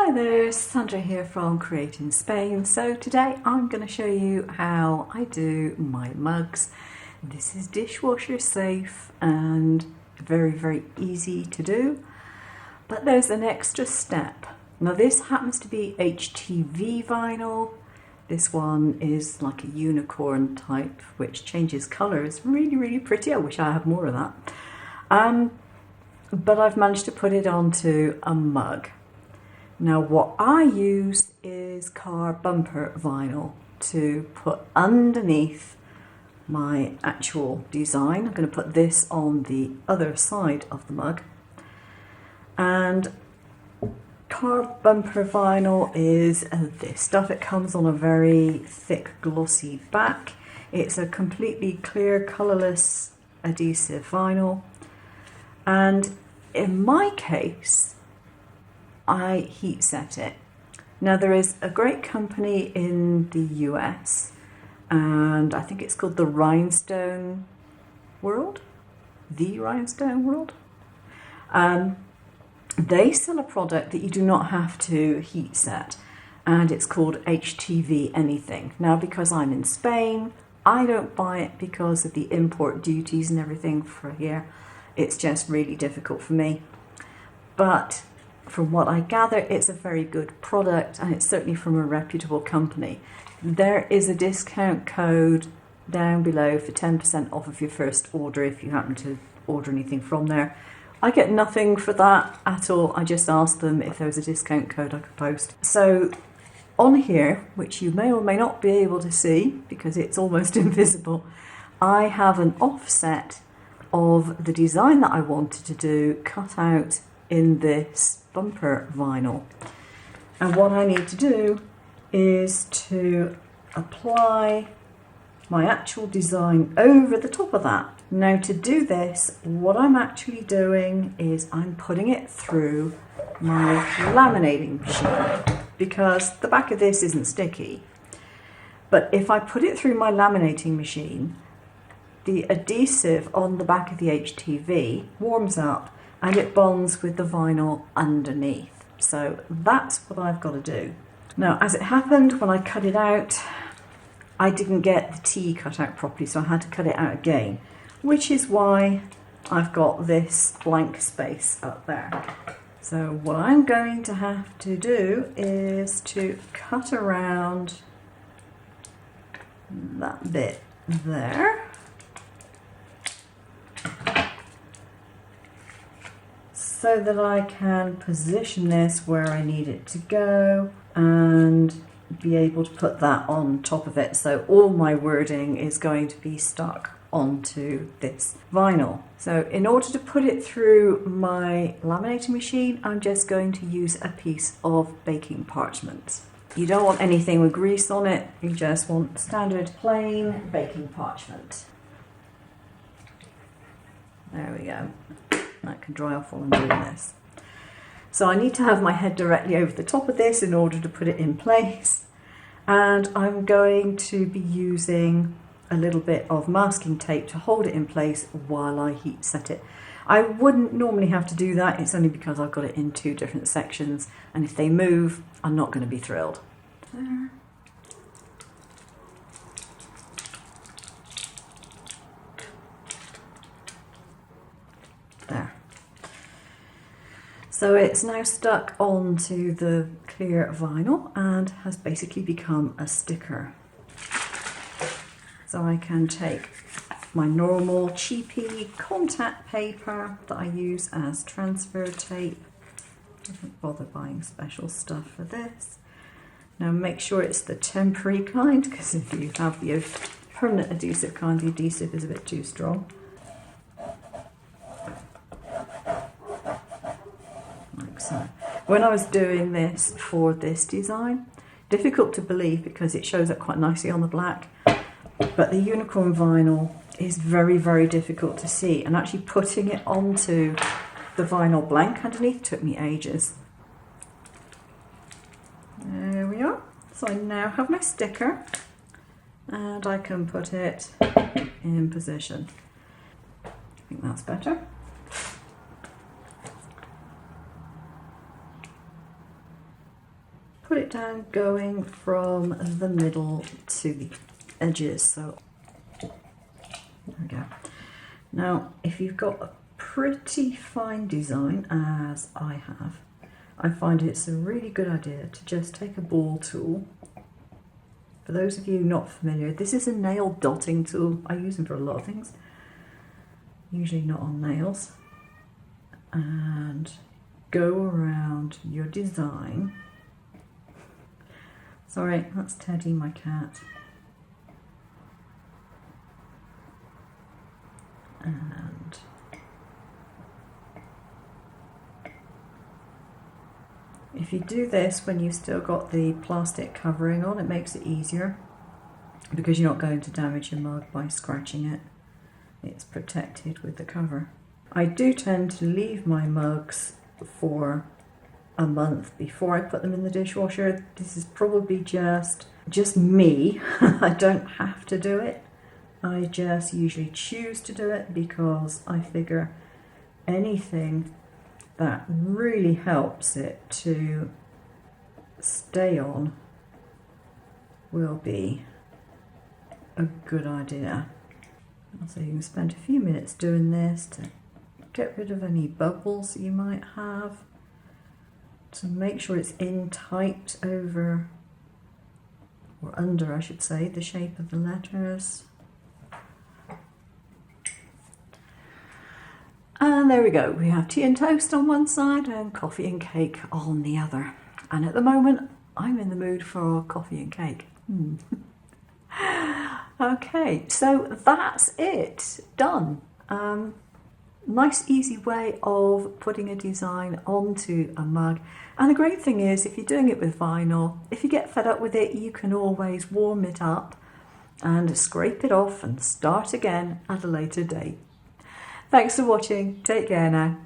Hi there, Sandra here from Create in Spain. So today I'm going to show you how I do my mugs. This is dishwasher safe and very easy to do, but there's an extra step. Now this happens to be HTV vinyl. This one is like a unicorn type which changes colour. It's really pretty. I wish I had more of that. But I've managed to put it onto a mug. Now what I use is car bumper vinyl to put underneath my actual design. I'm going to put this on the other side of the mug. And car bumper vinyl is this stuff. It comes on a very thick glossy back. It's a completely clear colourless adhesive vinyl. And in my case, I heat set it. Now there is a great company in the US, and I think it's called the Rhinestone World. The Rhinestone World. They sell a product that you do not have to heat set, and it's called HTV anything. Now because I'm in Spain, I don't buy it because of the import duties and everything for here. It's just really difficult for me. But from what I gather, it's a very good product, and it's certainly from a reputable company. There is a discount code down below for 10% off of your first order if you happen to order anything from there. I get nothing for that at all. I just asked them if there was a discount code I could post. So on here, which you may or may not be able to see because it's almost invisible, I have an offset of the design that I wanted to do cut out in this bumper vinyl. And what I need to do is to apply my actual design over the top of that. Now to do this, what I'm actually doing is I'm putting it through my laminating machine because the back of this isn't sticky. But if I put it through my laminating machine, the adhesive on the back of the HTV warms up and it bonds with the vinyl underneath. So that's what I've got to do. Now, as it happened, when I cut it out, I didn't get the T cut out properly, so I had to cut it out again, which is why I've got this blank space up there. So what I'm going to have to do is to cut around that bit there. So that I can position this where I need it to go and be able to put that on top of it. So all my wording is going to be stuck onto this vinyl. So in order to put it through my laminating machine, I'm just going to use a piece of baking parchment. You don't want anything with grease on it, you just want standard plain baking parchment. There we go. That can dry off while I'm doing this. So I need to have my head directly over the top of this in order to put it in place. And I'm going to be using a little bit of masking tape to hold it in place while I heat set it. I wouldn't normally have to do that. It's only because I've got it in two different sections. And if they move, I'm not going to be thrilled. There. There. So it's now stuck onto the clear vinyl and has basically become a sticker. So I can take my normal cheapy contact paper that I use as transfer tape. I don't bother buying special stuff for this. Now make sure it's the temporary kind, because if you have the permanent adhesive kind, the adhesive is a bit too strong. So when I was doing this for this design, difficult to believe because it shows up quite nicely on the black, but the unicorn vinyl is very difficult to see, and actually putting it onto the vinyl blank underneath took me ages. There we are. So I now have my sticker and I can put it in position. I think that's better. put it down going from the middle to the edges. So there we go. Now, if you've got a pretty fine design, as I have, I find it's a really good idea to just take a ball tool. For those of you not familiar, this is a nail dotting tool. I use them for a lot of things, usually not on nails. And go around your design. Sorry, that's Teddy, my cat. And if you do this when you've still got the plastic covering on, it makes it easier because you're not going to damage your mug by scratching it. It's protected with the cover. I do tend to leave my mugs for a month before I put them in the dishwasher. This is probably just me. I don't have to do it. I just usually choose to do it because I figure anything that really helps it to stay on will be a good idea. So you can spend a few minutes doing this to get rid of any bubbles you might have, to make sure it's in tight over, or under I should say, the shape of the letters. And there we go, we have tea and toast on one side and coffee and cake on the other. And at the moment, I'm in the mood for coffee and cake. Okay, so that's it, done. Nice easy way of putting a design onto a mug. And the great thing is, if you're doing it with vinyl, if you get fed up with it, you can always warm it up and scrape it off and start again at a later date. Thanks for watching. Take care now.